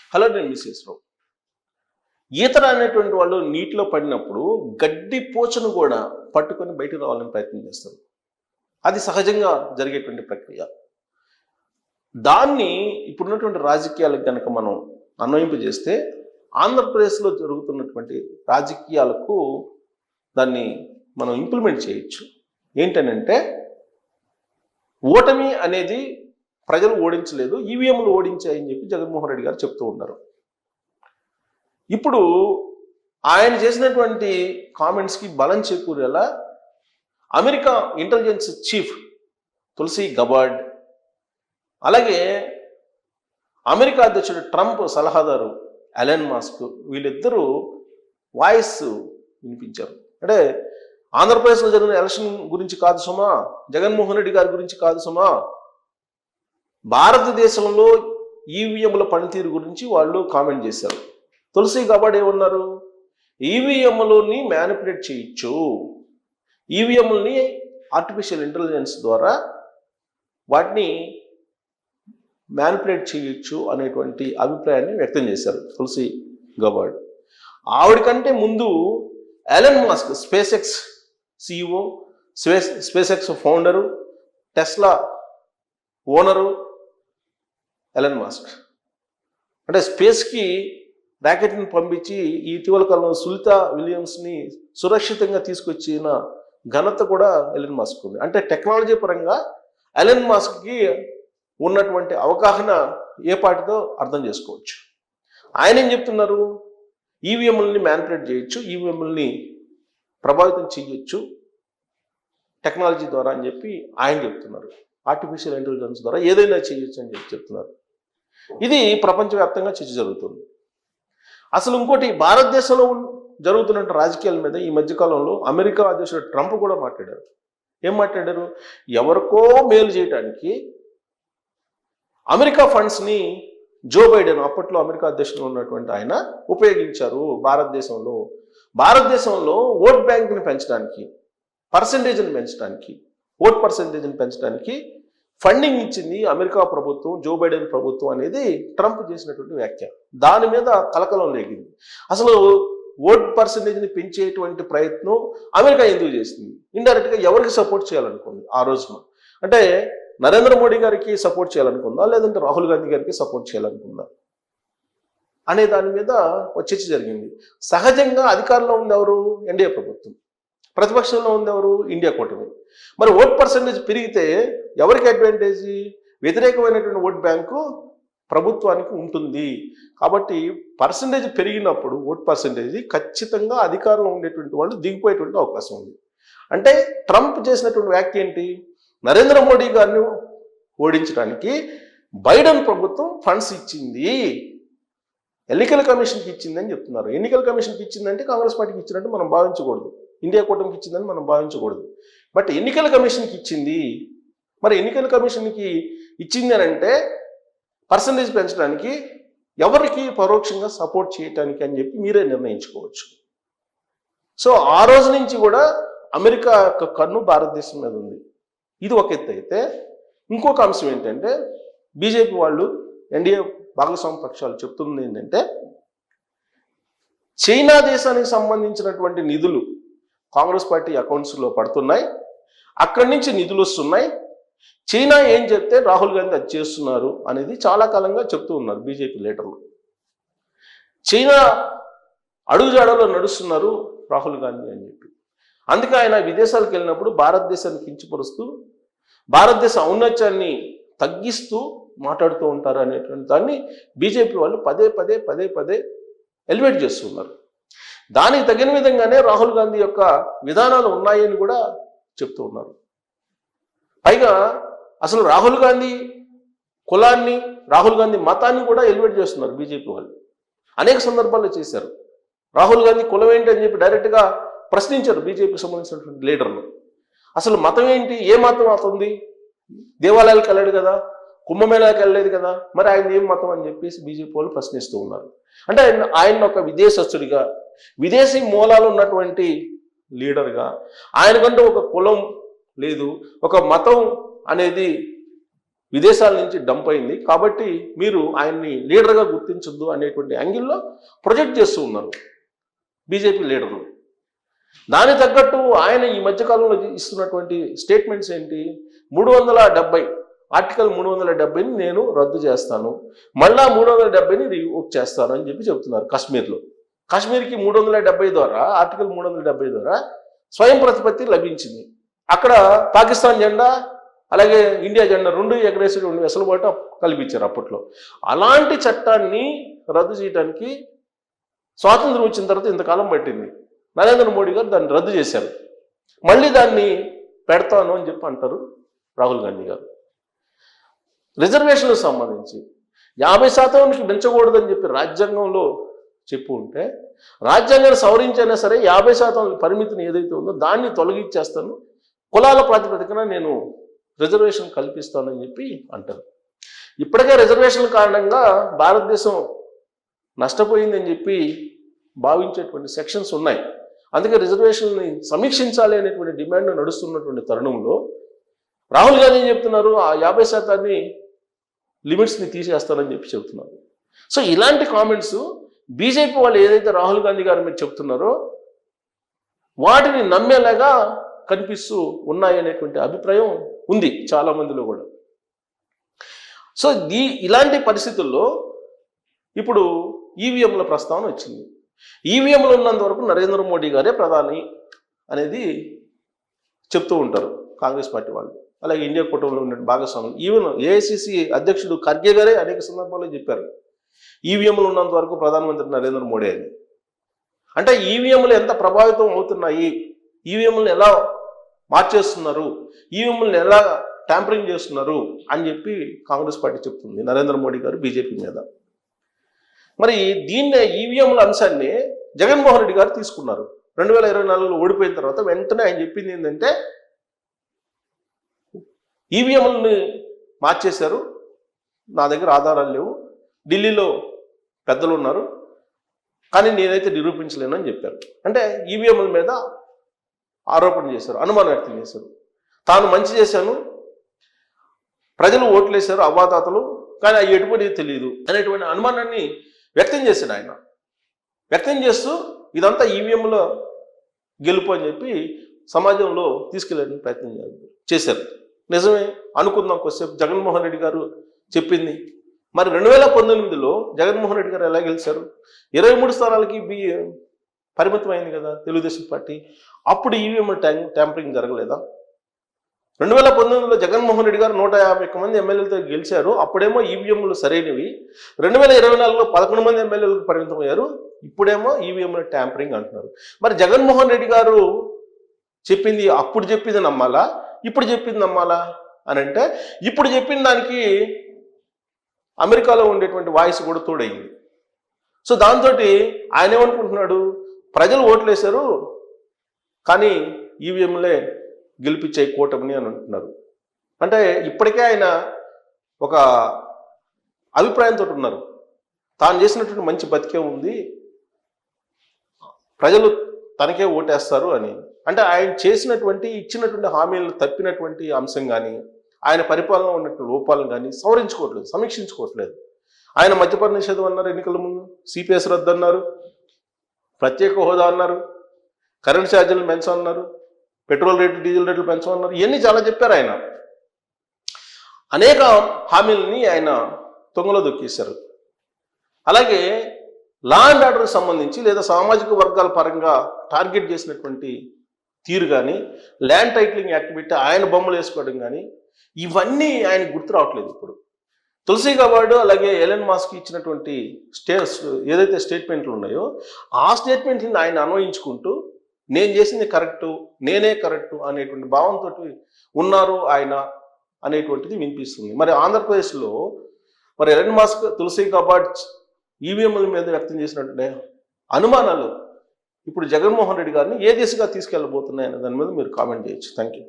Hello, నేను missus రావు. ఈత అనేటువంటి వాళ్ళు నీటిలో పడినప్పుడు గడ్డి పోచను కూడా పట్టుకొని బయటకు రావాలని ప్రయత్నం చేస్తారు. అది సహజంగా జరిగేటువంటి ప్రక్రియ. దాన్ని ఇప్పుడున్నటువంటి రాజకీయాలకు కనుక మనం అన్వయింపజేస్తే ఆంధ్రప్రదేశ్లో జరుగుతున్నటువంటి రాజకీయాలకు దాన్ని మనం ఇంప్లిమెంట్ చేయొచ్చు. ఏంటనంటే, ఓటమి అనేది ప్రజలు ఓడించలేదు, ఈవీఎంలు ఓడించాయని చెప్పి జగన్మోహన్ రెడ్డి గారు చెప్తూ ఉన్నారు. ఇప్పుడు ఆయన చేసినటువంటి కామెంట్స్కి బలం చేకూరేలా America intelligence chief Tulsi Gabbard, అలాగే అమెరికా అధ్యక్షుడు ట్రంప్ సలహాదారు ఎలన్ మస్క్, వీళ్ళిద్దరూ వాయిస్ వినిపించారు. అంటే ఆంధ్రప్రదేశ్లో జరిగిన ఎలక్షన్ గురించి కాదు సుమా, జగన్మోహన్ రెడ్డి గారి గురించి కాదు సుమా, భారతదేశంలో ఈవీఎంల పనితీరు గురించి వాళ్ళు కామెంట్ చేశారు. తులసి గబార్డ్ ఏమన్నారు? ఈవీఎంలని మ్యానిపులేట్ చేయొచ్చు, ఈవీఎంలని ఆర్టిఫిషియల్ ఇంటెలిజెన్స్ ద్వారా వాటిని మ్యానిపులేట్ చేయొచ్చు అనేటువంటి అభిప్రాయాన్ని వ్యక్తం చేశారు తులసి గబార్డ్. ఆవిడ కంటే ముందు Elon Musk, space X CEO, space X founder, Tesla owner Elon Musk. అంటే స్పేస్కి ర్యాకెట్ని పంపించి ఇటీవల కాలంలో సునీత విలియమ్స్ని సురక్షితంగా తీసుకొచ్చిన ఘనత కూడా ఎలన్ మస్క్ ఉంది. అంటే టెక్నాలజీ పరంగా ఎలన్ మస్క్కి ఉన్నటువంటి అవగాహన ఏ పాటితో అర్థం చేసుకోవచ్చు. ఆయన ఏం చెప్తున్నారు? ఈవీఎంలని మ్యానిపులేట్ చేయొచ్చు, ఈవీఎంలని ప్రభావితం చేయొచ్చు టెక్నాలజీ ద్వారా అని చెప్పి ఆయన చెప్తున్నారు. ఆర్టిఫిషియల్ ఇంటెలిజెన్స్ ద్వారా ఏదైనా చేయొచ్చు అని చెప్పి చెప్తున్నారు. ఇది ప్రపంచవ్యాప్తంగా చర్చ జరుగుతుంది. అసలు ఇంకోటి, భారతదేశంలో జరుగుతున్న రాజకీయాల మీద ఈ మధ్యకాలంలో అమెరికా అధ్యక్షుడు ట్రంప్ కూడా మాట్లాడారు. ఏం మాట్లాడారు? ఎవరికో మేలు చేయడానికి అమెరికా ఫండ్స్ని జో బైడెన్, అప్పట్లో అమెరికా అధ్యక్షుడు ఉన్నటువంటి ఆయన, ఉపయోగించారు భారతదేశంలో ఓట్ బ్యాంక్ని పెంచడానికి, ఓట్ పర్సంటేజ్ని పెంచడానికి ఫండింగ్ ఇచ్చింది అమెరికా ప్రభుత్వం, జో బైడెన్ ప్రభుత్వం అనేది ట్రంప్ చేసినటువంటి వ్యాఖ్య. దాని మీద కలకలం లేగింది. అసలు ఓట్ పర్సంటేజ్ని పెంచేటువంటి ప్రయత్నం అమెరికా ఎందుకు చేసింది? ఇండైరెక్ట్గా ఎవరికి సపోర్ట్ చేయాలనుకుంది ఆ రోజున? అంటే నరేంద్ర మోడీ గారికి సపోర్ట్ చేయాలనుకుందా, లేదంటే రాహుల్ గాంధీ గారికి సపోర్ట్ చేయాలనుకుందా అనే దాని మీద చర్చ జరిగింది. సహజంగా అధికారంలో ఉంది ఎవరు? ఎన్డీఏ ప్రభుత్వం. ప్రతిపక్షంలో ఉంది ఎవరు? ఇండియా కూటమి. మరి ఓట్ పర్సంటేజ్ పెరిగితే ఎవరికి అడ్వాంటేజ్? వ్యతిరేకమైనటువంటి ఓట్ బ్యాంకు ప్రభుత్వానికి ఉంటుంది. కాబట్టి పర్సంటేజ్ పెరిగినప్పుడు ఓట్ పర్సంటేజ్ ఖచ్చితంగా అధికారంలో ఉండేటువంటి వాళ్ళు దిగిపోయేటువంటి అవకాశం ఉంది. అంటే ట్రంప్ చేసినటువంటి వ్యాఖ్య ఏంటి? నరేంద్ర మోడీ గారిని ఓడించడానికి బైడెన్ ప్రభుత్వం ఫండ్స్ ఇచ్చింది, ఎన్నికల కమిషన్కి ఇచ్చిందని చెప్తున్నారు. ఎన్నికల కమిషన్కి ఇచ్చిందంటే కాంగ్రెస్ పార్టీకి ఇచ్చినట్టు మనం భావించకూడదు, ఇండియా కూటమికి ఇచ్చిందని మనం భావించకూడదు. బట్ ఎన్నికల కమిషన్కి ఇచ్చింది. మరి ఎన్నికల కమిషన్కి ఇచ్చింది అని అంటే పర్సంటేజ్ పెంచడానికి ఎవరికి పరోక్షంగా సపోర్ట్ చేయటానికి అని చెప్పి మీరే నిర్ణయించుకోవచ్చు. సో ఆ రోజు నుంచి కూడా అమెరికా యొక్క కన్ను భారతదేశం మీద ఉంది. ఇది ఒక ఎత్తు అయితే, ఇంకొక అంశం ఏంటంటే, బీజేపీ వాళ్ళు, ఎన్డీఏ భాగస్వామ్య పక్షాలు చెప్తుంది ఏంటంటే, చైనా దేశానికి సంబంధించినటువంటి నిధులు కాంగ్రెస్ పార్టీ అకౌంట్స్లో పడుతున్నాయి, అక్కడి నుంచి నిధులు వస్తున్నాయి, చైనా ఏం చెప్తే రాహుల్ గాంధీ అది చేస్తున్నారు అనేది చాలా కాలంగా చెప్తూ ఉన్నారు బీజేపీ లీడర్లు. చైనా అడుగుజాడలో నడుస్తున్నారు రాహుల్ గాంధీ అని చెప్పి. అందుకే ఆయన విదేశాలకు వెళ్ళినప్పుడు భారతదేశాన్ని కించపరుస్తూ, భారతదేశ ఔన్నత్యాన్ని తగ్గిస్తూ మాట్లాడుతూ ఉంటారు అనేటువంటి దాన్ని బీజేపీ వాళ్ళు పదే ఎలివేట్ చేస్తున్నారు. దానికి తగిన విధంగానే రాహుల్ గాంధీ యొక్క విధానాలు ఉన్నాయని కూడా చెప్తూ ఉన్నారు. పైగా అసలు రాహుల్ గాంధీ కులాన్ని, రాహుల్ గాంధీ మతాన్ని కూడా ఎలివేట్ చేస్తున్నారు బీజేపీ వాళ్ళు. అనేక సందర్భాల్లో చేశారు. రాహుల్ గాంధీ కులం ఏంటి అని చెప్పి డైరెక్ట్గా ప్రశ్నించారు బీజేపీకి సంబంధించినటువంటి లీడర్లు. అసలు మతం ఏంటి? ఏ మతం అవుతుంది? దేవాలయాలకు వెళ్ళాడు కదా, కుంభమేళాకి వెళ్ళలేదు కదా, మరి ఆయన ఏం మతం అని చెప్పేసి బీజేపీ వాళ్ళు ప్రశ్నిస్తూ ఉన్నారు. అంటే ఆయన ఒక విదేశస్తుడిగా, విదేశీ మూలాలు ఉన్నటువంటి లీడర్గా, ఆయనకంటూ ఒక కులం లేదు, ఒక మతం అనేది విదేశాల నుంచి డంప్ అయింది, కాబట్టి మీరు ఆయన్ని లీడర్గా గుర్తించొద్దు అనేటువంటి యాంగిల్లో ప్రొజెక్ట్ చేస్తూ ఉన్నారు బీజేపీ లీడర్లు. దాని తగ్గట్టు ఆయన ఈ మధ్యకాలంలో ఇస్తున్నటువంటి స్టేట్మెంట్స్ ఏంటి? 370 ఆర్టికల్ 370ని నేను రద్దు చేస్తాను, మళ్ళా 370ని రివోక్ చేస్తాను అని చెప్పి చెబుతున్నారు. కాశ్మీర్కి 370 ద్వారా, ఆర్టికల్ 370 ద్వారా స్వయం ప్రతిపత్తి లభించింది. అక్కడ పాకిస్తాన్ జెండా అలాగే ఇండియా జెండా రెండు ఎగరేసేటువంటి వెసులుబాటు కల్పించారు అప్పట్లో. అలాంటి చట్టాన్ని రద్దు చేయడానికి స్వాతంత్రం వచ్చిన తర్వాత ఇంతకాలం పట్టింది. నరేంద్ర మోడీ గారు దాన్ని రద్దు చేశారు. మళ్ళీ దాన్ని పెడతాను అని చెప్పి అంటారు రాహుల్ గాంధీ గారు. రిజర్వేషన్లకు సంబంధించి 50%కి పెంచకూడదని చెప్పి రాజ్యాంగంలో చెప్పు ఉంటే, రాజ్యాంగాన్ని సవరించైనా సరే 50% పరిమితిని ఏదైతే ఉందో దాన్ని తొలగించేస్తాను, కులాల ప్రాతిపదికన నేను రిజర్వేషన్ కల్పిస్తానని చెప్పి అంటారు. ఇప్పటికే రిజర్వేషన్ల కారణంగా భారతదేశం నష్టపోయిందని చెప్పి భావించేటువంటి సెక్షన్స్ ఉన్నాయి. అందుకే రిజర్వేషన్ని సమీక్షించాలి అనేటువంటి డిమాండ్ నడుస్తున్నటువంటి తరుణంలో రాహుల్ గాంధీ చెప్తున్నారు ఆ 50% లిమిట్స్ని తీసేస్తానని చెప్పి చెప్తున్నారు. సో ఇలాంటి కామెంట్స్ బీజేపీ వాళ్ళు ఏదైతే రాహుల్ గాంధీ గారి మీద చెప్తున్నారో వాటిని నమ్మేలాగా కనిపిస్తూ ఉన్నాయనేటువంటి అభిప్రాయం ఉంది చాలా మందిలో కూడా. సో ఇలాంటి పరిస్థితుల్లో ఇప్పుడు ఈవీఎంల ప్రస్తావన వచ్చింది. ఈవీఎంలు ఉన్నంత వరకు నరేంద్ర మోడీ గారే ప్రధాని అనేది చెప్తూ ఉంటారు కాంగ్రెస్ పార్టీ వాళ్ళు, అలాగే ఇండియా కూటమిలో ఉన్న భాగస్వాములు. ఈవెన్ ఏఐసిసి అధ్యక్షుడు ఖర్గే గారే అనేక సందర్భాల్లో చెప్పారు ఈవీఎంలు ఉన్నంత వరకు ప్రధానమంత్రి నరేంద్ర మోడీ అని. అంటే ఈవీఎంలు ఎంత ప్రభావితం అవుతున్నాయి, ఈవీఎంలను ఎలా మార్చేస్తున్నారు, ఈవీఎంలను ఎలా ట్యాంపరింగ్ చేస్తున్నారు అని చెప్పి కాంగ్రెస్ పార్టీ చెప్తుంది నరేంద్ర మోడీ గారు బీజేపీ మీద. మరి దీన్నే ఈవీఎంల అంశాన్ని జగన్మోహన్ రెడ్డి గారు తీసుకున్నారు. 2024లో ఓడిపోయిన తర్వాత వెంటనే ఆయన చెప్పింది ఏంటంటే ఈవీఎంలని మార్చేశారు, నా దగ్గర ఆధారాలు లేవు, ఢిల్లీలో పెద్దలు ఉన్నారు, కానీ నేనైతే నిరూపించలేను అని చెప్పారు. అంటే ఈవీఎంల మీద ఆరోపణ చేశారు, అనుమానం వ్యక్తం చేశారు. తాను మంచి చేశాను, ప్రజలు ఓట్లేశారు అవ్వాతాతలు, కానీ అవి ఎటుపడి తెలియదు అనేటువంటి అనుమానాన్ని వ్యక్తం చేశాడు ఆయన. వ్యక్తం చేస్తూ ఇదంతా ఈవీఎంలో గెలుపు అని చెప్పి సమాజంలో తీసుకెళ్ళడానికి ప్రయత్నం చేశారు. నిజమే అనుకుందాం కొద్దిసేపు, జగన్మోహన్ రెడ్డి గారు చెప్పింది. మరి 2019లో జగన్మోహన్ రెడ్డి గారు ఎలా గెలిచారు? 23 స్థానాలకి పరిమితం అయింది కదా తెలుగుదేశం పార్టీ. అప్పుడు ఈవీఎంల ట్యాంపరింగ్ జరగలేదా? 2019లో జగన్మోహన్ రెడ్డి గారు 151 మంది ఎమ్మెల్యేలతో గెలిచారు, అప్పుడేమో ఈవీఎంలు సరైనవి. 2024లో 11 మంది ఎమ్మెల్యేలకు పరిమితం అయ్యారు, ఇప్పుడేమో ఈవీఎంల ట్యాంపరింగ్ అంటున్నారు. మరి జగన్మోహన్ రెడ్డి గారు చెప్పింది అప్పుడు చెప్పింది నమ్మాలా, ఇప్పుడు చెప్పింది నమ్మాలా అని అంటే, ఇప్పుడు చెప్పిన దానికి అమెరికాలో ఉండేటువంటి వాయిస్ కూడా తోడైంది. సో దాంతో ఆయన ఏమనుకుంటున్నాడు, ప్రజలు ఓట్లేశారు కానీ ఈవీఎంలే గెలిపించే కూటమిని అని అంటున్నారు. అంటే ఇప్పటికే ఆయన ఒక అభిప్రాయంతో ఉన్నారు, తాను చేసినటువంటి మంచి బతికే ఉంది, ప్రజలు తనకే ఓటేస్తారు అని. అంటే ఆయన చేసినటువంటి ఇచ్చినటువంటి హామీలను తప్పినటువంటి అంశం కానీ, ఆయన పరిపాలన ఉన్నటువంటి లోపాలను కానీ సవరించుకోవట్లేదు, సమీక్షించుకోవట్లేదు. ఆయన మద్యపాన నిషేధం అన్నారు ఎన్నికల ముందు, సిపిఎస్ రద్దు అన్నారు, ప్రత్యేక హోదా అన్నారు, కరెంట్ ఛార్జీలు పెంచమన్నారు, పెట్రోల్ రేట్లు డీజిల్ రేట్లు పెంచమన్నారు, ఇవన్నీ చాలా చెప్పారు ఆయన. అనేక హామీలని ఆయన తొంగలో దొక్కేశారు. అలాగే లా అండ్ ఆర్డర్కి సంబంధించి లేదా సామాజిక వర్గాల పరంగా టార్గెట్ చేసినటువంటి తీరు కానీ, ల్యాండ్ టైటిలింగ్ యాక్ట్ పెట్టి ఆయన బొమ్మలు వేసుకోవడం కానీ, ఇవన్నీ ఆయన గుర్తు రావట్లేదు. ఇప్పుడు తులసి గవార్డు అలాగే ఎలన్ మాస్క్ ఇచ్చినటువంటి ఏదైతే స్టేట్మెంట్లు ఉన్నాయో ఆ స్టేట్మెంట్ని ఆయన అన్వయించుకుంటూ నేను చేసింది కరెక్టు, నేనే కరెక్టు అనేటువంటి భావంతో ఉన్నారు ఆయన అనేటువంటిది వినిపిస్తుంది. మరి ఆంధ్రప్రదేశ్లో మరి ఎలన్ మాస్క్, తులసి గవార్డ్ ఈవీఎంల మీద వ్యక్తం చేసినటువంటి అనుమానాలు ఇప్పుడు జగన్మోహన్ రెడ్డి గారిని ఏ దిశగా తీసుకెళ్ళబోతున్నాయి అనే దాని మీద మీరు కామెంట్ చేయొచ్చు. Thank you.